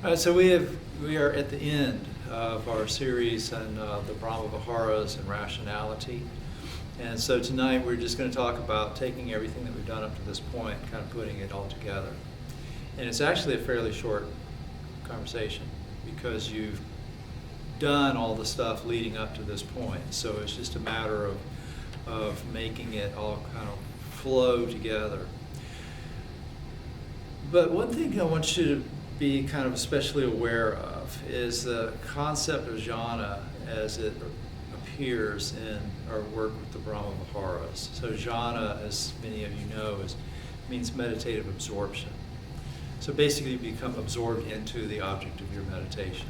All right, so we are at the end of our series on the Brahma Viharas and rationality. And so tonight we're just going to talk about taking everything that we've done up to this point and kind of putting it all together. And it's actually a fairly short conversation because you've done all the stuff leading up to this point. So it's just a matter of making it all kind of flow together. But one thing I want you to be kind of especially aware of is the concept of jhana as it appears in our work with the Brahma Viharas. So jhana, as many of you know, means meditative absorption. So basically you become absorbed into the object of your meditation.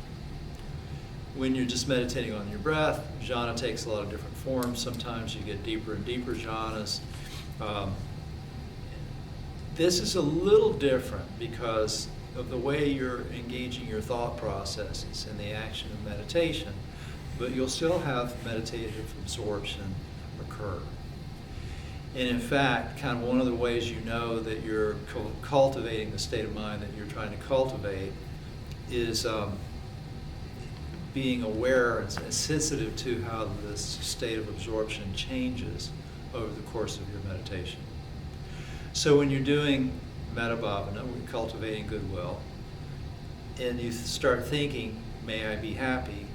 When you're just meditating on your breath, jhana takes a lot of different forms. Sometimes you get deeper and deeper jhanas. This is a little different because of the way you're engaging your thought processes in the action of meditation, but you'll still have meditative absorption occur. And in fact, kind of one of the ways you know that you're cultivating the state of mind that you're trying to cultivate is being aware and sensitive to how this state of absorption changes over the course of your meditation. So when you're doing metta bhavana, we're cultivating goodwill, and you start thinking, may I be happy,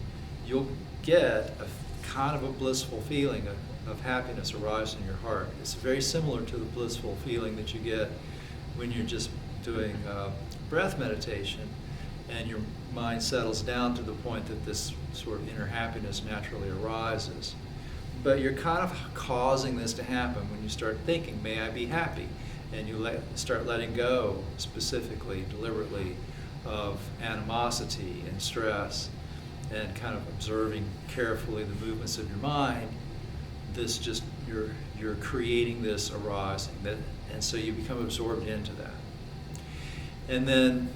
you'll get a kind of a blissful feeling of happiness arise in your heart. It's very similar to the blissful feeling that you get when you're just doing breath meditation and your mind settles down to the point that this sort of inner happiness naturally arises. But you're kind of causing this to happen when you start thinking, may I be happy? And you start letting go specifically, deliberately, of animosity and stress, and kind of observing carefully the movements of your mind. This just, you're creating this arising, and so you become absorbed into that. And then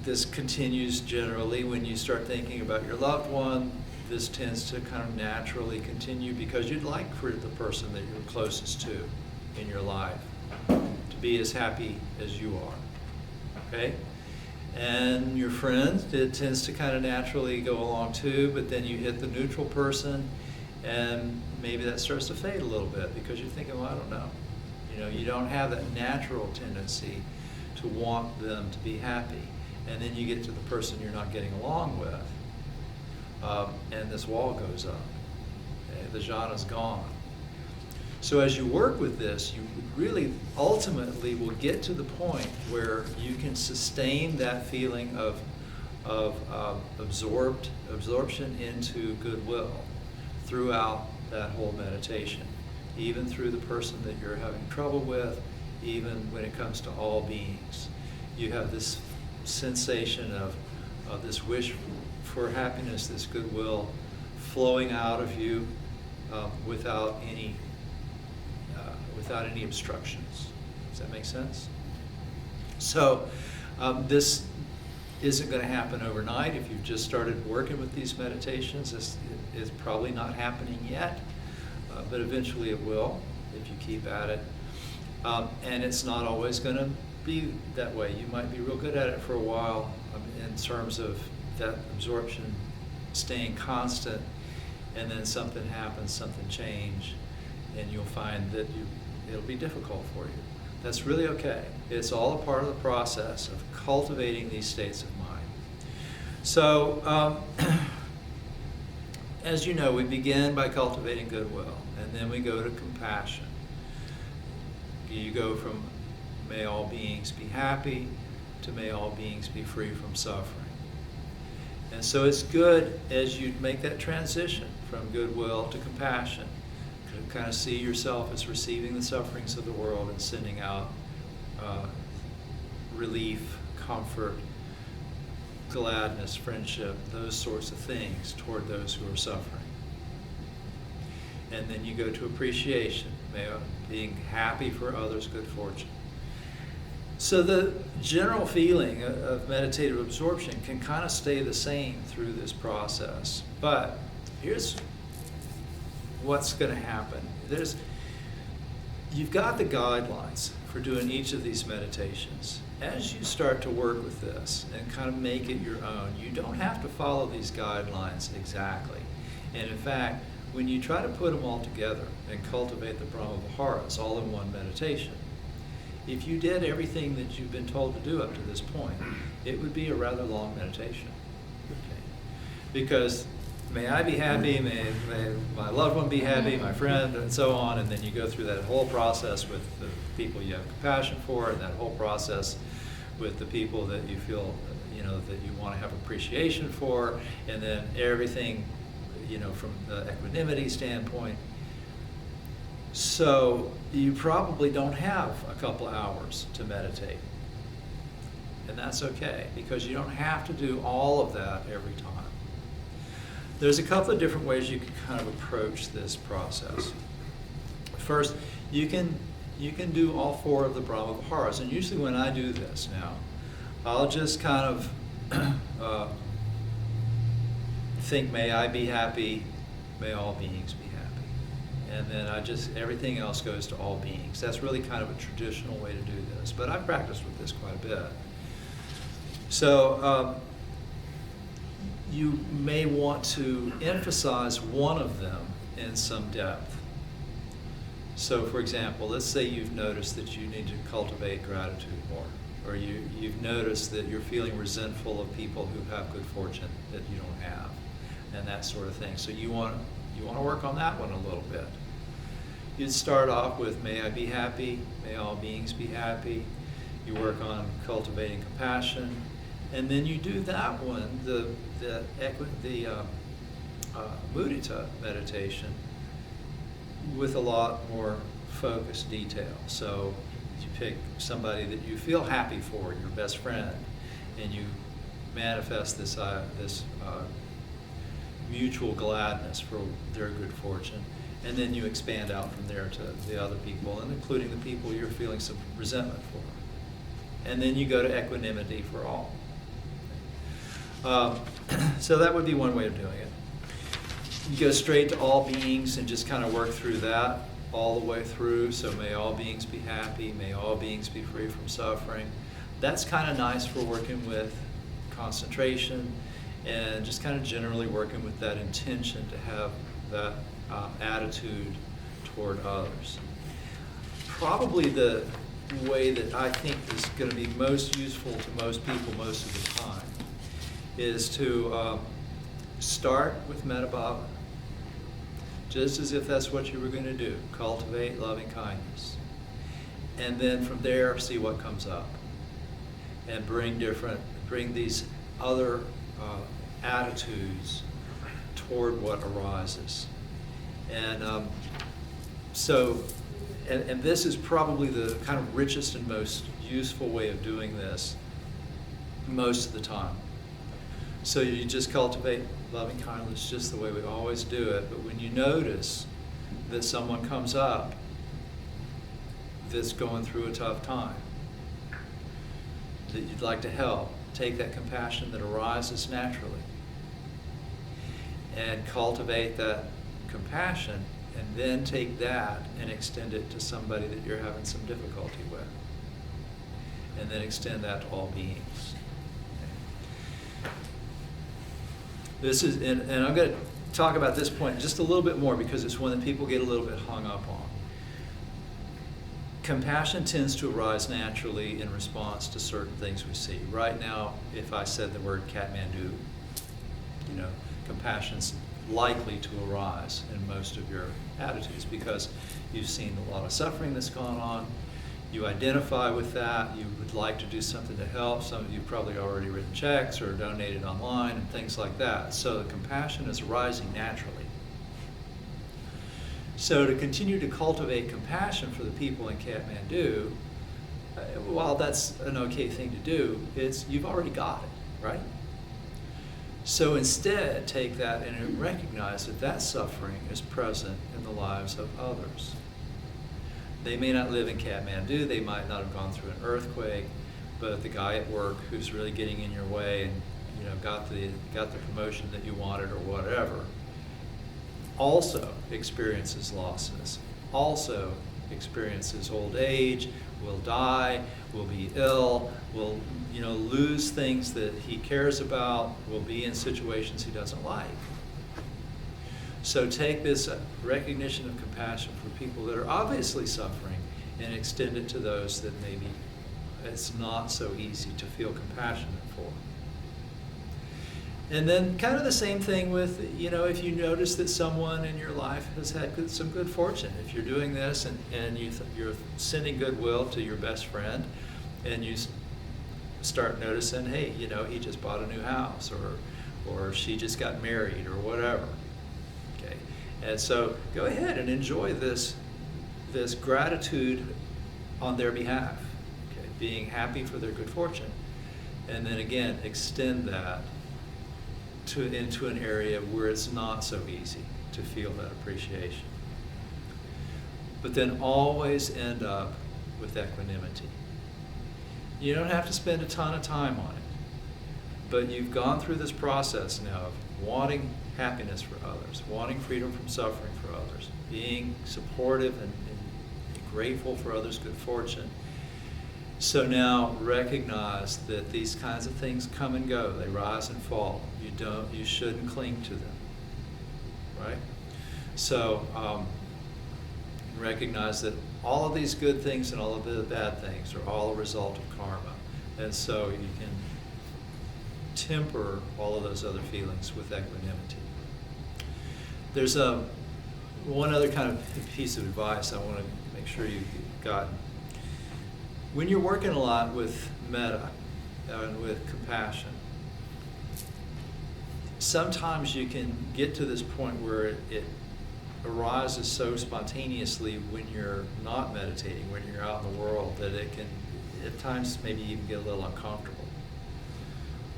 this continues generally when you start thinking about your loved one. This tends to kind of naturally continue because you'd like for the person that you're closest to in your life to be as happy as you are, okay? And your friends, it tends to kind of naturally go along too, but then you hit the neutral person and maybe that starts to fade a little bit because you're thinking, well, I don't know. You know, you don't have that natural tendency to want them to be happy. And then you get to the person you're not getting along with, and this wall goes up. Okay? The jhana's gone. So as you work with this, you really ultimately will get to the point where you can sustain that feeling of absorption into goodwill throughout that whole meditation, even through the person that you're having trouble with, even when it comes to all beings. You have this sensation of this wish for happiness, this goodwill flowing out of you without any obstructions. Does that make sense? So this isn't going to happen overnight. If you've just started working with these meditations, this is probably not happening yet, but eventually it will if you keep at it. And it's not always going to be that way. You might be real good at it for a while in terms of that absorption staying constant, and then something happens, something change, and you'll find that it'll be difficult for you. That's really okay. It's all a part of the process of cultivating these states of mind. So, as you know, we begin by cultivating goodwill, and then we go to compassion. You go from may all beings be happy to may all beings be free from suffering. And so it's good as you make that transition from goodwill to compassion, to kind of see yourself as receiving the sufferings of the world and sending out relief, comfort, gladness, friendship, those sorts of things toward those who are suffering. And then you go to appreciation, being happy for others' good fortune. So the general feeling of meditative absorption can kind of stay the same through this process. But here's what's going to happen. You've got the guidelines for doing each of these meditations. as you start to work with this and kind of make it your own, you don't have to follow these guidelines exactly. And in fact, when you try to put them all together and cultivate the Brahma Viharas all in one meditation, if you did everything that you've been told to do up to this point, it would be a rather long meditation. Okay. Because may I be happy, may my loved one be happy, my friend, and so on, and then you go through that whole process with the people you have compassion for, and that whole process with the people that you feel, that you want to have appreciation for, and then everything, from the equanimity standpoint. So you probably don't have a couple hours to meditate. And that's okay, because you don't have to do all of that every time. There's a couple of different ways you can kind of approach this process. First, you can do all four of the Brahma Viharas. And usually when I do this now, I'll just kind of think, may I be happy, may all beings be happy. And then everything else goes to all beings. That's really kind of a traditional way to do this. But I've practiced with this quite a bit. So you may want to emphasize one of them in some depth. So for example, let's say you've noticed that you need to cultivate gratitude more, or you've noticed that you're feeling resentful of people who have good fortune that you don't have, and that sort of thing. So you want to work on that one a little bit. You'd start off with, may I be happy, may all beings be happy. You work on cultivating compassion, and then you do that one, the mudita meditation, with a lot more focused detail. So you pick somebody that you feel happy for, your best friend, and you manifest this mutual gladness for their good fortune. And then you expand out from there to the other people, and including the people you're feeling some resentment for. And then you go to equanimity for all. So that would be one way of doing it. You go straight to all beings and just kind of work through that all the way through. So may all beings be happy, may all beings be free from suffering. That's kind of nice for working with concentration and just kind of generally working with that intention to have that attitude toward others. Probably the way that I think is going to be most useful to most people most of the time is to start with metta bhava, just as if that's what you were going to do. Cultivate loving kindness. And then from there, see what comes up. And bring these other attitudes toward what arises. And and this is probably the kind of richest and most useful way of doing this most of the time. So you just cultivate loving kindness just the way we always do it. But when you notice that someone comes up that's going through a tough time, that you'd like to help, take that compassion that arises naturally and cultivate that compassion, and then take that and extend it to somebody that you're having some difficulty with. And then extend that to all beings. This is, and I'm going to talk about this point just a little bit more because it's one that people get a little bit hung up on. Compassion tends to arise naturally in response to certain things we see. Right now, if I said the word Kathmandu, compassion's likely to arise in most of your attitudes because you've seen a lot of suffering that's gone on. You identify with that. You would like to do something to help. Some of you probably already written checks or donated online and things like that. So the compassion is arising naturally. So to continue to cultivate compassion for the people in Kathmandu, while that's an okay thing to do, you've already got it, right? So instead, take that and recognize that suffering is present in the lives of others. They may not live in Kathmandu, they might not have gone through an earthquake, but the guy at work who's really getting in your way and got the promotion that you wanted or whatever, also experiences losses, also experiences old age, will die, will be ill, will lose things that he cares about, will be in situations he doesn't like. So take this recognition of compassion for people that are obviously suffering and extend it to those that maybe it's not so easy to feel compassionate for. And then kind of the same thing with, if you notice that someone in your life has had some good fortune. If you're doing this and you're sending goodwill to your best friend, and you start noticing, hey, he just bought a new house, or she just got married, or whatever. Okay, and so go ahead and enjoy this gratitude on their behalf. Okay, being happy for their good fortune, and then again extend that into an area where it's not so easy to feel that appreciation. But then always end up with equanimity. You don't have to spend a ton of time on it, but you've gone through this process now of wanting happiness for others, wanting freedom from suffering for others, being supportive and grateful for others' good fortune. So now recognize that these kinds of things come and go. They rise and fall. You shouldn't cling to them, right? So recognize that all of these good things and all of the bad things are all a result of karma. And so you can temper all of those other feelings with equanimity. There's one other kind of piece of advice I want to make sure you've gotten. When you're working a lot with metta and with compassion, sometimes you can get to this point where it arises so spontaneously when you're not meditating, when you're out in the world, that it can at times maybe even get a little uncomfortable.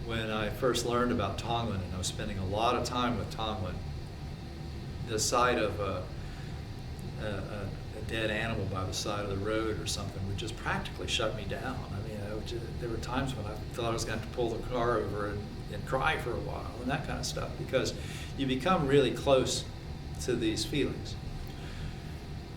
When I first learned about Tonglen, and I was spending a lot of time with Tonglen, the sight of a dead animal by the side of the road or something would just practically shut me down. I mean, there were times when I thought I was going to have to pull the car over and cry for a while and that kind of stuff, because you become really close to these feelings.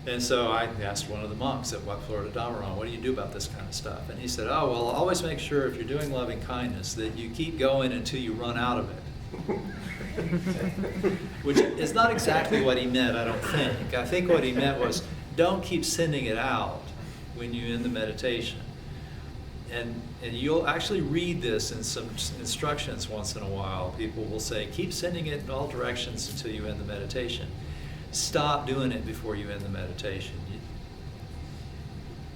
And so I asked one of the monks at Wat Florida Dhammaron, what do you do about this kind of stuff? And he said, oh, well, always make sure if you're doing loving kindness that you keep going until you run out of it. Which is not exactly what he meant, I don't think. I think what he meant was, don't keep sending it out when you end the meditation. And you'll actually read this in some instructions once in a while. People will say, keep sending it in all directions until you end the meditation. Stop doing it before you end the meditation.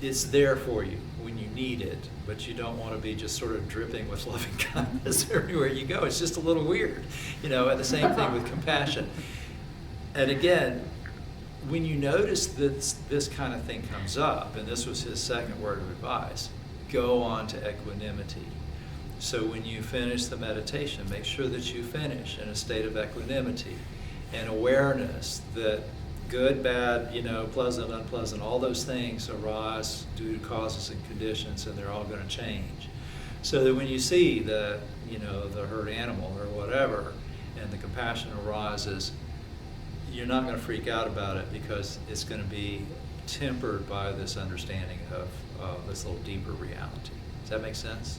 It's there for you when you need it, but you don't want to be just sort of dripping with loving kindness everywhere you go. It's just a little weird. And the same thing with compassion. And again, when you notice that this kind of thing comes up, and this was his second word of advice, go on to equanimity. So when you finish the meditation, make sure that you finish in a state of equanimity and awareness that good, bad, pleasant, unpleasant, all those things arise due to causes and conditions, and they're all going to change. So that when you see the hurt animal or whatever, and the compassion arises, you're not going to freak out about it, because it's going to be tempered by this understanding of this little deeper reality. Does that make sense?